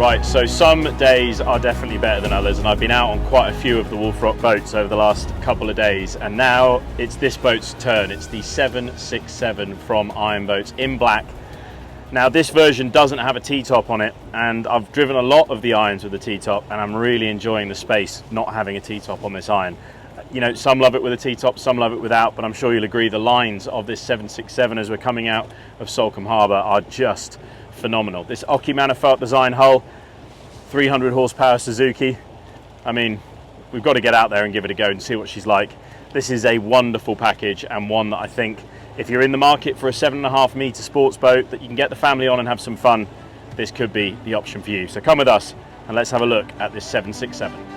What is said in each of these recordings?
Right, so some days are definitely better than others, and I've been out on quite a few of the Wolf Rock boats over the last couple of days, and now it's this boat's turn. It's the 767 from Iron Boats in black. Now this version doesn't have a T-top on it, and I've driven a lot of the irons with a T-top, and I'm really enjoying the space not having a T-top on this iron. You know, some love it with a T-top, some love it without, but I'm sure you'll agree the lines of this 767 as we're coming out of Salcombe Harbour are just phenomenal. This Oki Mannerfelt Design hull, 300 horsepower Suzuki. I mean, we've got to get out there and give it a go and see what she's like. This is a wonderful package, and one that I think if you're in the market for a 7.5 meter sports boat that you can get the family on and have some fun, this could be the option for you. So come with us and let's have a look at this 767.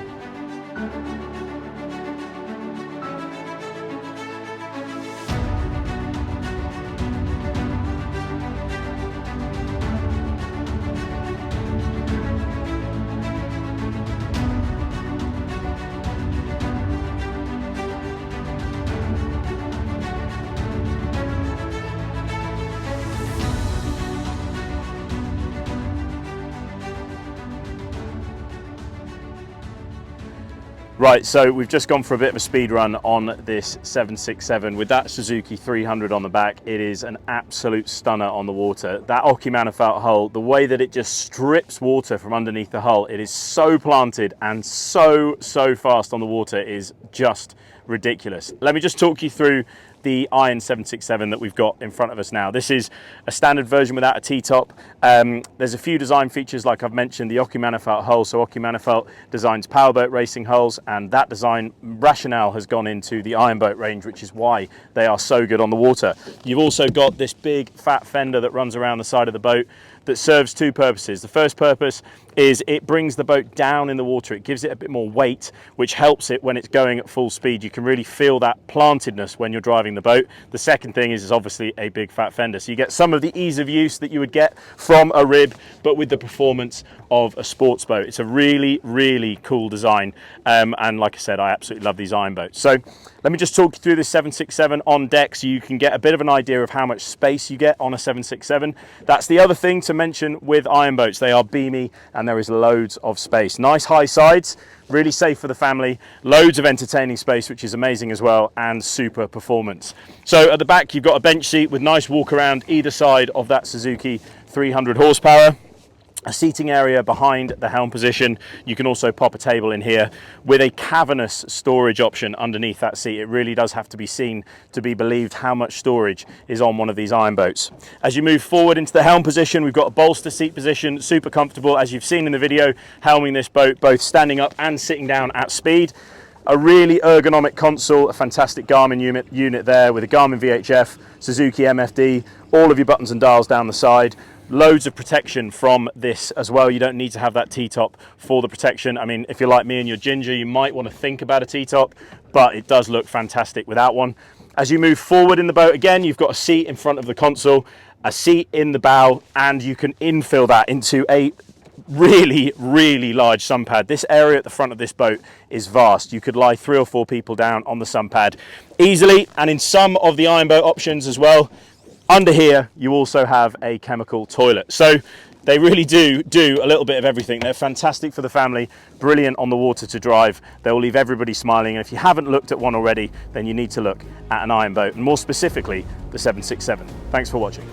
Right, so we've just gone for a bit of a speed run on this 767 with that Suzuki 300 on the back. It is an absolute stunner on the water. That Oki Mannerfelt hull, the way that it just strips water from underneath the hull, it is so planted and so fast on the water, is just ridiculous. Let me just talk you through the Iron 767 that we've got in front of us now. This is a standard version without a T-top. There's a few design features, like I've mentioned, the Oki Mannerfelt hull. So Oki Mannerfelt designs powerboat racing hulls, and that design rationale has gone into the Iron Boat range, which is why they are so good on the water. You've also got this big fat fender that runs around the side of the boat that serves two purposes. The first purpose is it brings the boat down in the water. It gives it a bit more weight, which helps it when it's going at full speed. You can really feel that plantedness when you're driving the boat. The second thing is obviously a big fat fender. So you get some of the ease of use that you would get from a rib, but with the performance of a sports boat. It's a really cool design. And like I said, I absolutely love these iron boats. So let me just talk you through this 767 on deck so you can get a bit of an idea of how much space you get on a 767. That's the other thing to mention with iron boats. They are beamy and there is loads of space. Nice high sides, really safe for the family, loads of entertaining space, which is amazing as well, and super performance. So at the back, you've got a bench seat with nice walk around either side of that Suzuki 300 horsepower. A seating area behind the helm position. You can also pop a table in here with a cavernous storage option underneath that seat. It really does have to be seen to be believed how much storage is on one of these iron boats. As you move forward into the helm position, we've got a bolster seat position, super comfortable, as you've seen in the video, helming this boat, both standing up and sitting down at speed. A really ergonomic console, a fantastic Garmin unit there with a Garmin VHF, Suzuki MFD, all of your buttons and dials down the side. Loads of protection from this as well. You don't need to have that T-top for the protection. I mean, if you're like me and you're ginger, you might want to think about a T-top, but it does look fantastic without one. As you move forward in the boat, again, you've got a seat in front of the console, a seat in the bow, and you can infill that into a really large sun pad. This area at the front of this boat is vast. You could lie 3 or 4 people down on the sun pad easily, and in some of the iron boat options as well, under here you also have a chemical toilet. So they really do a little bit of everything. They're fantastic for the family, brilliant on the water to drive. They'll leave everybody smiling, and if you haven't looked at one already, then you need to look at an iron boat, and more specifically the 767. Thanks for watching.